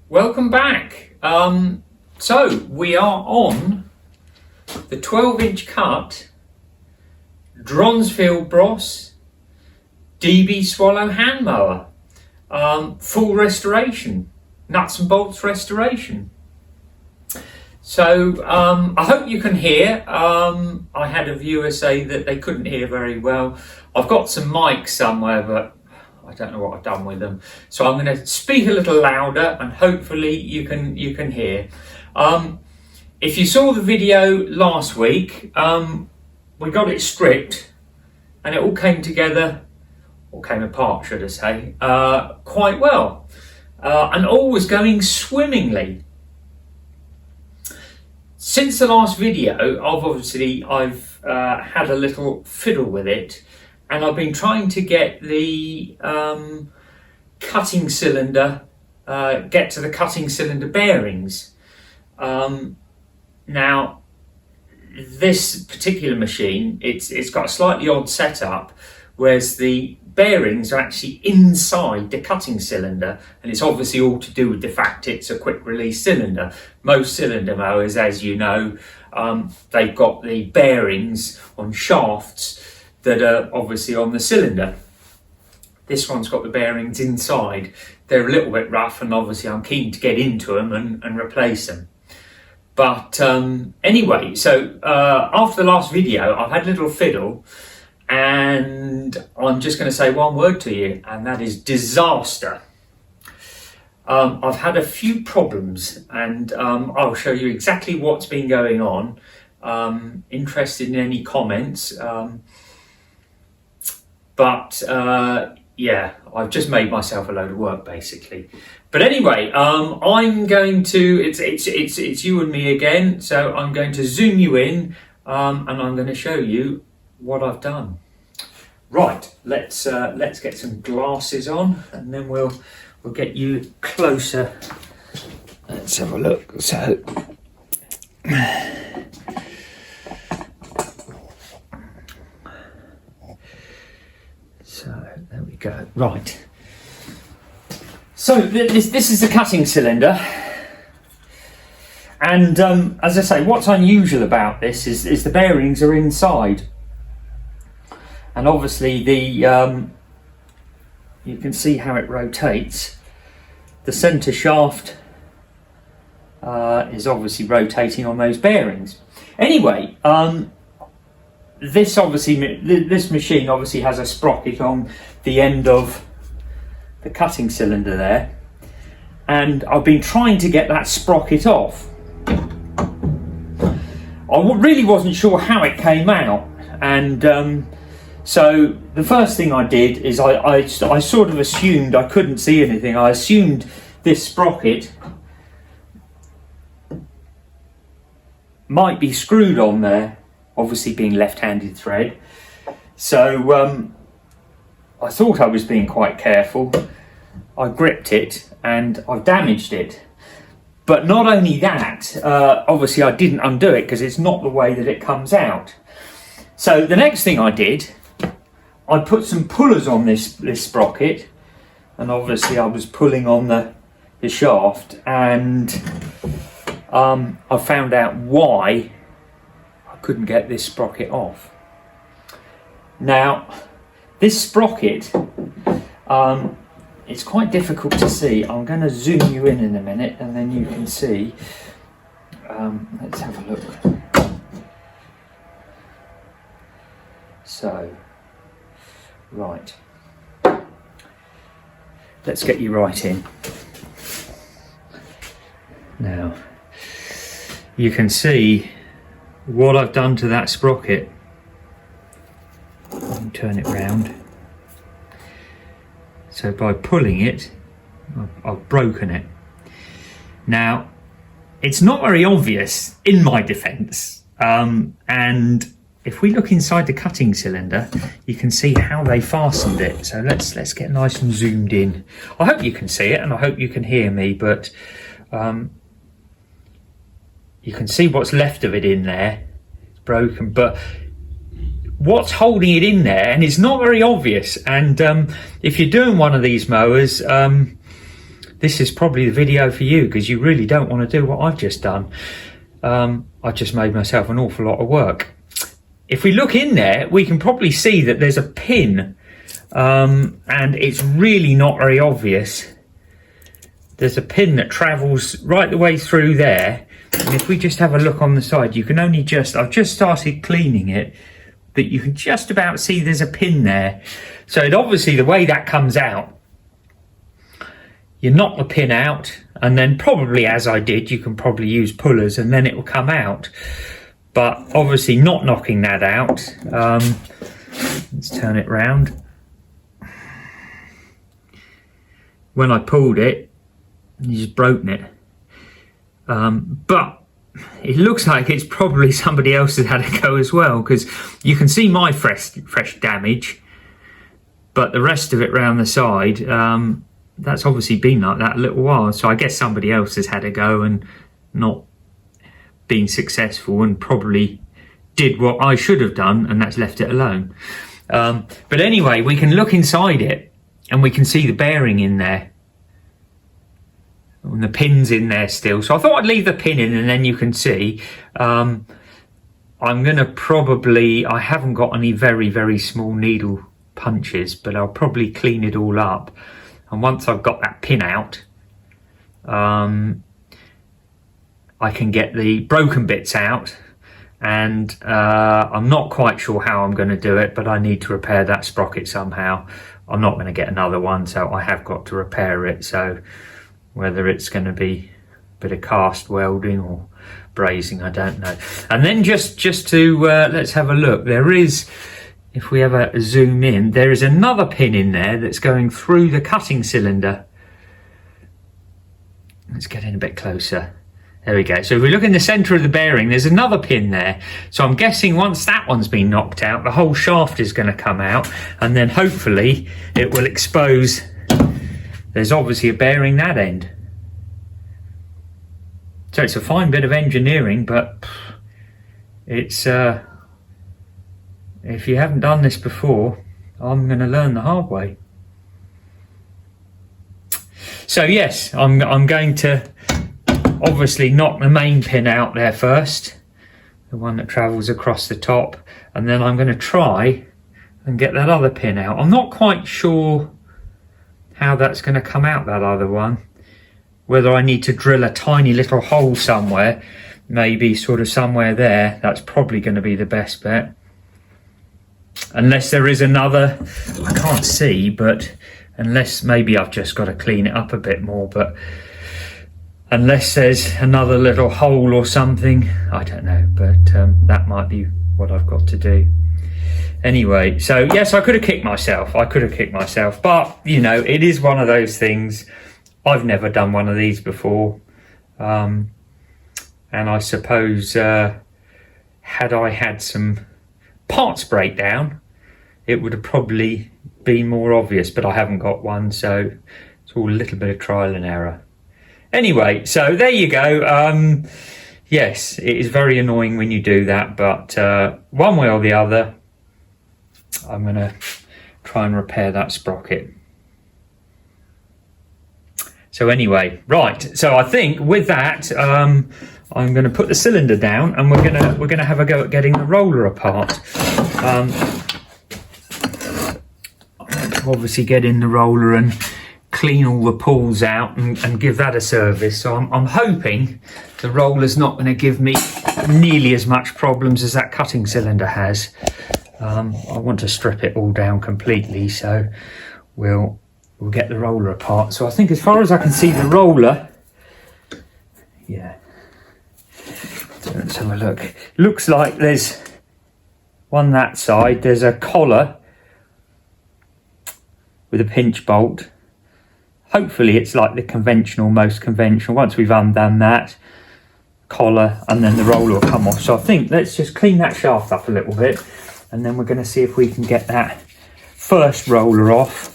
Welcome back. So we are on the 12-inch cut Dronsfield Bros DB Swallow hand mower, full restoration, nuts and bolts restoration. So I hope you can hear. I had a viewer say that they couldn't hear very well. I've got some mics somewhere, but I don't know what I've done with them. So I'm going to speak a little louder and hopefully you can hear. If you saw the video last week, we got it stripped and it all came together, or came apart should I say, quite well. And all was going swimmingly. Since the last video, I've had a little fiddle with it, and I've been trying to get the cutting cylinder, get to the cutting cylinder bearings. Now, this particular machine, it's got a slightly odd setup, whereas the bearings are actually inside the cutting cylinder, and it's obviously all to do with the fact it's a quick release cylinder. Most cylinder mowers, as you know, they've got the bearings on shafts that are obviously on the cylinder. This one's got the bearings inside. They're a little bit rough, and obviously I'm keen to get into them and replace them. But anyway, so after the last video, I've had a little fiddle, and I'm just going to say one word to you, and that is disaster. I've had a few problems, and I'll show you exactly what's been going on. Interested in any comments? Yeah, I've just made myself a load of work basically. But anyway, I'm going to, it's you and me again, so I'm going to zoom you in, and I'm going to show you what I've done. Right, let's get some glasses on, and then we'll get you closer. Let's have a look. So there we go. Right. So this is the cutting cylinder, and as I say, what's unusual about this is the bearings are inside, and obviously you can see how it rotates. The centre shaft is obviously rotating on those bearings. Anyway, this machine obviously has a sprocket on the end of the cutting cylinder there, and I've been trying to get that sprocket off. I really wasn't sure how it came out, and so the first thing I did is I sort of assumed, I couldn't see anything, I assumed this sprocket might be screwed on there, obviously being left-handed thread. So I thought I was being quite careful. I gripped it and I've damaged it. But not only that, obviously I didn't undo it because it's not the way that it comes out. So the next thing I did, I put some pullers on this sprocket, and obviously I was pulling on the shaft, and I found out why I couldn't get this sprocket off. Now, this sprocket, it's quite difficult to see. I'm going to zoom you in a minute, and then you can see. Let's have a look. So, right. Let's get you right in. Now, you can see what I've done to that sprocket. Let me turn it round. So by pulling it, I've broken it. Now, it's not very obvious in my defence, and if we look inside the cutting cylinder, you can see how they fastened it. So let's get nice and zoomed in. I hope you can see it, and I hope you can hear me, but you can see what's left of it in there. It's broken, but what's holding it in there, and it's not very obvious. And if you're doing one of these mowers, this is probably the video for you, because you really don't want to do what I've just done. I just made myself an awful lot of work. If we look in there, we can probably see that there's a pin, and it's really not very obvious. There's a pin that travels right the way through there. And if we just have a look on the side, you can only just, I've just started cleaning it, but you can just about see there's a pin there. So it obviously, the way that comes out, you knock the pin out, and then probably, as I did, you can probably use pullers and then it will come out. But obviously not knocking that out. Let's turn it round. When I pulled it, you just broken it. But it looks like it's probably somebody else that had a go as well, because you can see my fresh damage, but the rest of it round the side, that's obviously been like that a little while. So I guess somebody else has had a go and not been successful, and probably did what I should have done, and that's left it alone. But anyway, we can look inside it and we can see the bearing in there. And the pin's in there still. So I thought I'd leave the pin in, and then you can see. I'm going to probably, I haven't got any very, very small needle punches, but I'll probably clean it all up. And once I've got that pin out, I can get the broken bits out. And I'm not quite sure how I'm going to do it, but I need to repair that sprocket somehow. I'm not going to get another one, so I have got to repair it. So whether it's going to be a bit of cast welding or brazing, I don't know. And then just to let's have a look. There is, if we ever zoom in, there is another pin in there that's going through the cutting cylinder. Let's get in a bit closer. There we go. So if we look in the centre of the bearing, there's another pin there. So I'm guessing once that one's been knocked out, the whole shaft is going to come out, and then hopefully it will expose. There's obviously a bearing that end. So it's a fine bit of engineering, but it's if you haven't done this before, I'm going to learn the hard way. So yes, I'm going to obviously knock the main pin out there first, the one that travels across the top, and then I'm going to try and get that other pin out. I'm not quite sure how that's going to come out, that other one. Whether I need to drill a tiny little hole somewhere, maybe sort of somewhere there. That's probably going to be the best bet. Unless there is another, I can't see, but unless maybe I've just got to clean it up a bit more, but unless there's another little hole or something, I don't know, but that might be what I've got to do. Anyway, so yes, I could have kicked myself. But, you know, it is one of those things. I've never done one of these before. And I suppose had I had some parts breakdown, it would have probably been more obvious, but I haven't got one. So it's all a little bit of trial and error. Anyway, so there you go. Yes, it is very annoying when you do that, but one way or the other, I'm going to try and repair that sprocket. So anyway, right. So I think with that, I'm going to put the cylinder down, and we're going to have a go at getting the roller apart. Obviously, get in the roller and clean all the pulls out and give that a service. So I'm hoping the roller's not going to give me nearly as much problems as that cutting cylinder has. I want to strip it all down completely, so we'll get the roller apart. So I think as far as I can see the roller, yeah, so let's have a look. Looks like there's one that side, there's a collar with a pinch bolt. Hopefully it's like the most conventional. Once we've undone that, collar, and then the roller will come off. So I think let's just clean that shaft up a little bit, and then we're going to see if we can get that first roller off.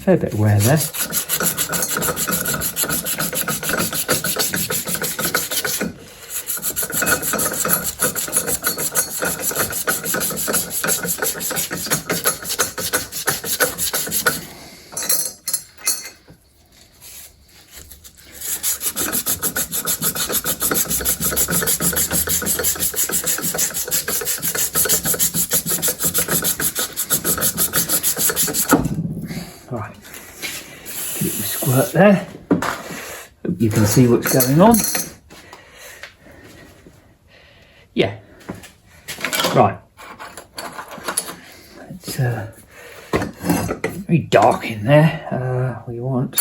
fair bit of wear there. Right, keep the squirt there. Hope you can see what's going on. Yeah. Right. It's very dark in there. We want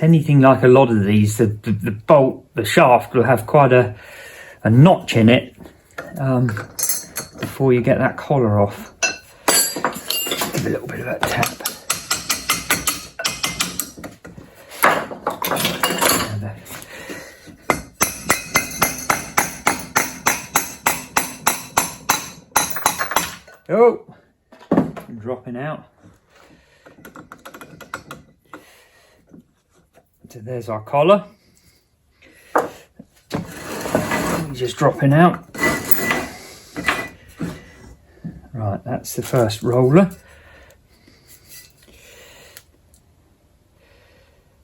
anything like a lot of these, the bolt, the shaft will have quite a notch in it before you get that collar off. Give a little bit of that tap. Oh, I'm dropping out. So there's our collar. Just dropping out. Right, that's the first roller.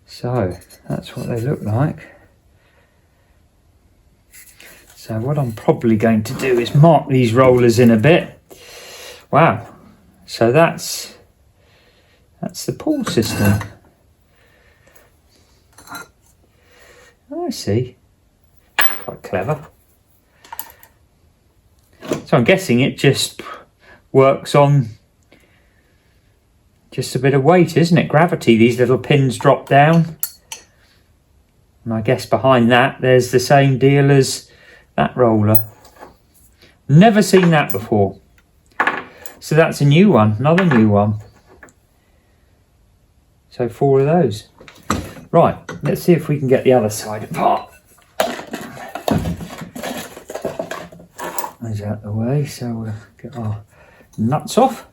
So that's what they look like. So what I'm probably going to do is mark these rollers in a bit. Wow. So that's the pull system. I see. Quite clever. So I'm guessing it just works on just a bit of weight, isn't it? Gravity. These little pins drop down. And I guess behind that there's the same deal as that roller. Never seen that before. So that's a new one, another new one. So 4 of those. Right, let's see if we can get the other side apart. Those out the way, so we'll get our nuts off.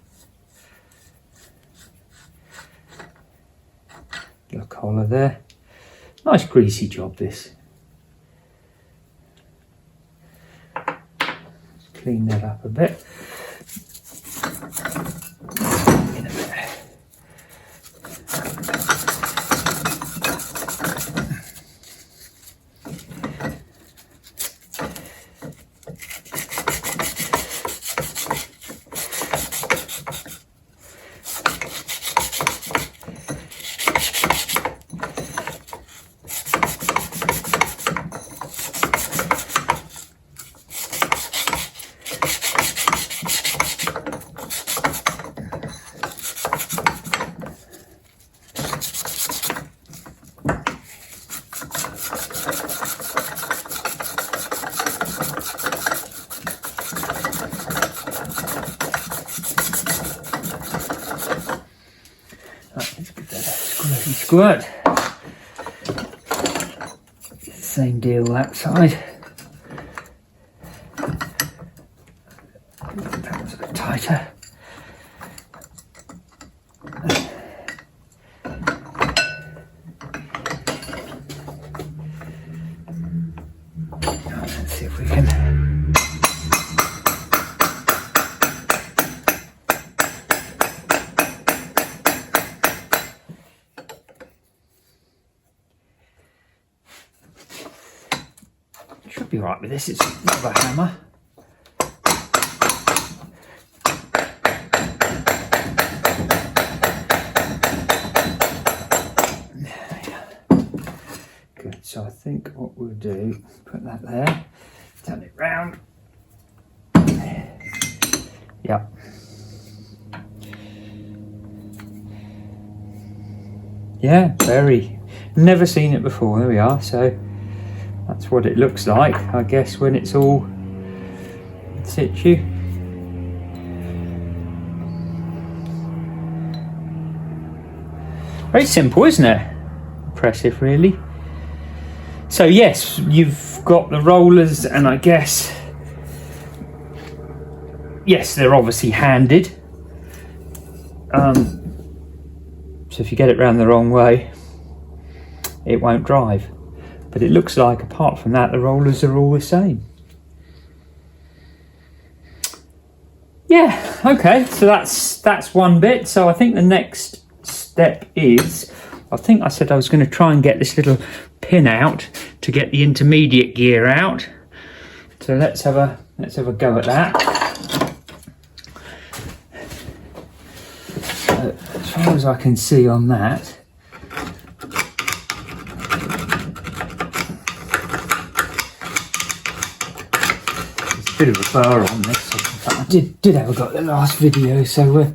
Little collar there. Nice greasy job this. Let's clean that up a bit. In a bit. Squirt. Same deal that side. That was a bit tighter. Let's see if we can. Should be right with this, it's not a hammer. Good, so I think what we'll do, put that there, turn it round. Yep. Yeah, very. Never seen it before, there we are, so That's what it looks like, I guess, when it's all in situ. Very simple, isn't it? Impressive, really. So yes, you've got the rollers, and I guess, yes, they're obviously handed. So if you get it round the wrong way, it won't drive. But it looks like, apart from that, the rollers are all the same. Yeah, okay, so that's one bit. So I think the next step is, I think I said I was going to try and get this little pin out to get the intermediate gear out. So let's have a go at that. As far as I can see on that, there's a bit of a burr on this. In fact, I did have a go at the last video, so I'm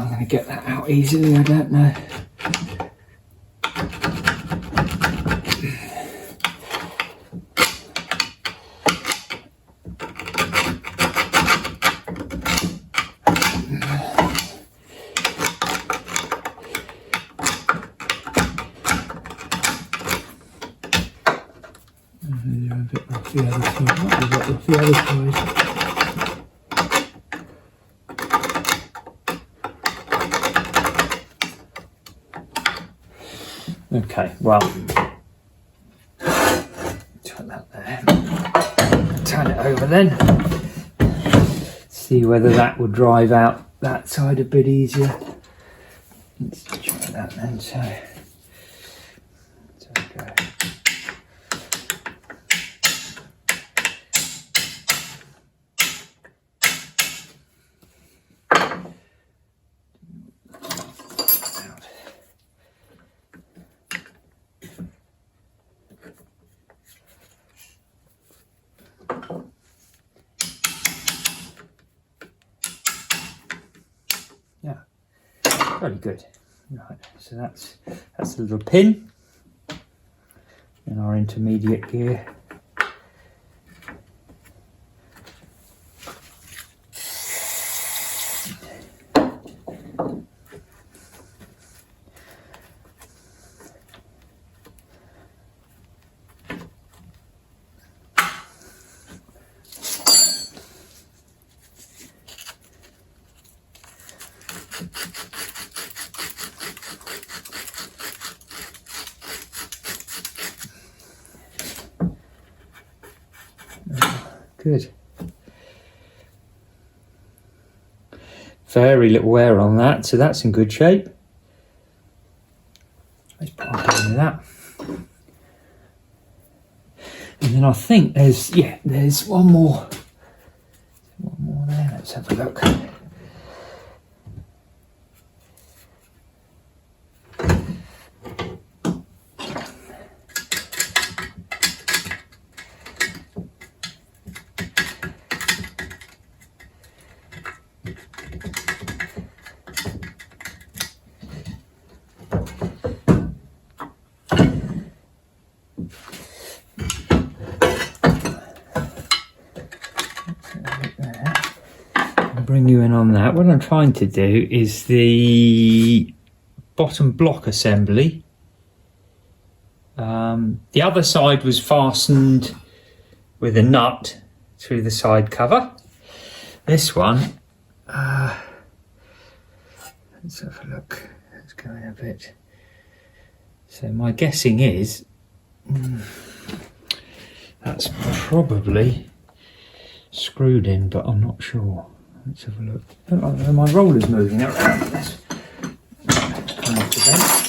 going to get that out easily, I don't know. The other side. Okay, well, turn that there. Turn it over then. See whether that will drive out that side a bit easier. Let's try that then. So we go. Yeah, very good. Right, so that's a little pin in our intermediate gear. Good. Very little wear on that, so that's in good shape. Let's put on with that. And then I think there's one more there. Let's have a look. Bring you in on that. What I'm trying to do is the bottom block assembly. The other side was fastened with a nut through the side cover. This one, let's have a look. Let's go in a bit. So my guessing is that's probably screwed in, but I'm not sure. Let's have a look. Oh, my roller's moving around. Let's come off the bench.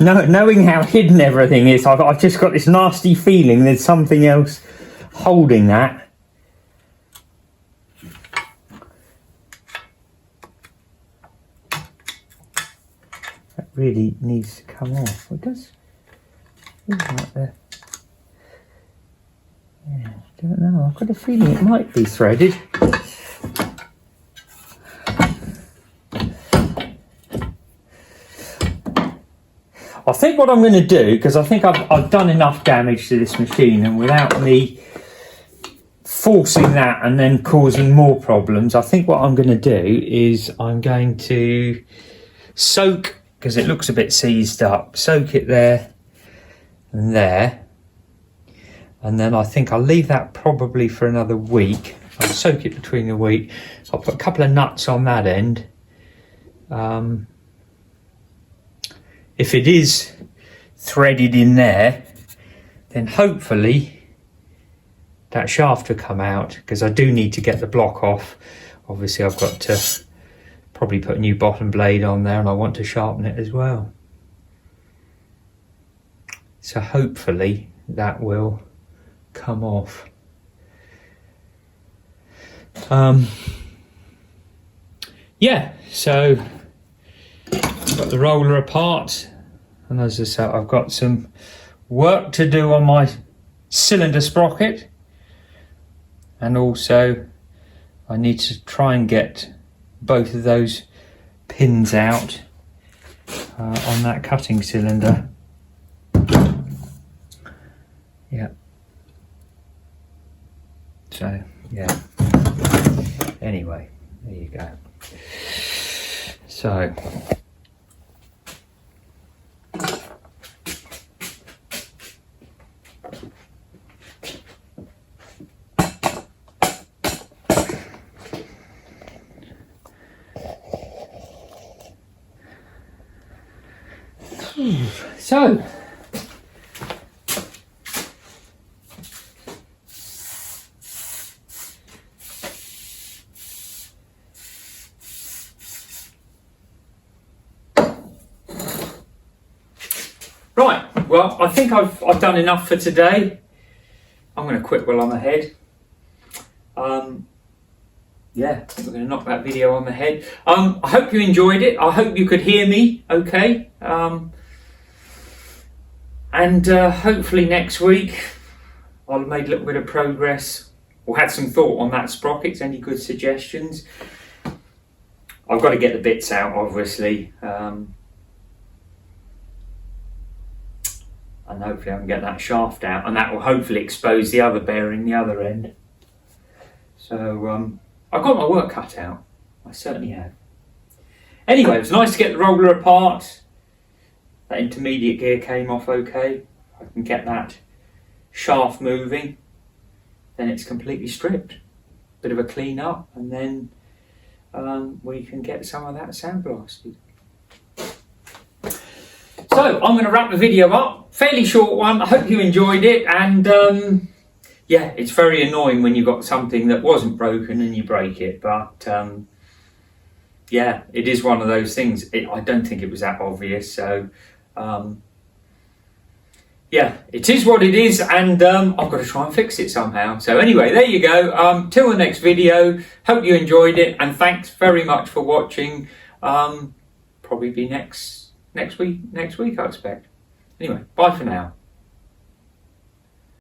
Knowing how hidden everything is, I've just got this nasty feeling there's something else holding that. really needs to come off. It does. Like the, yeah, I don't know. I've got a feeling it might be threaded. I think what I'm going to do, because I think I've done enough damage to this machine, and without me forcing that and then causing more problems, I think what I'm going to do is I'm going to soak, because it looks a bit seized up, soak it there and there, and then I think I'll leave that probably for another week. I'll soak it between the week. I'll put a couple of nuts on that end. If it is threaded in there, then hopefully that shaft will come out, because I do need to get the block off. Obviously I've got to probably put a new bottom blade on there, and I want to sharpen it as well. So hopefully that will come off. Yeah, so I've got the roller apart, and as I said, I've got some work to do on my cylinder sprocket, and also I need to try and get both of those pins out on that cutting cylinder. Yeah. So yeah. Anyway, there you go. So right, well, I think I've done enough for today. I'm going to quit while I'm ahead. Yeah, I think we're going to knock that video on the head. I hope you enjoyed it. I hope you could hear me okay. And hopefully next week I'll have made a little bit of progress, or had some thought on that sprockets. Any good suggestions? I've got to get the bits out, obviously. And hopefully I can get that shaft out, and that will hopefully expose the other bearing, the other end. So I've got my work cut out. I certainly have. Anyway, it was nice to get the roller apart. That intermediate gear came off okay. I can get that shaft moving. Then it's completely stripped. Bit of a clean up, and then we can get some of that sandblasted. So I'm going to wrap the video up. Fairly short one. I hope you enjoyed it. And yeah, it's very annoying when you've got something that wasn't broken and you break it. But yeah, it is one of those things. I don't think it was that obvious. So yeah, it is what it is. And I've got to try and fix it somehow. So anyway, there you go. Till the next video. Hope you enjoyed it. And thanks very much for watching. Probably be next week, I expect. Anyway, bye for now.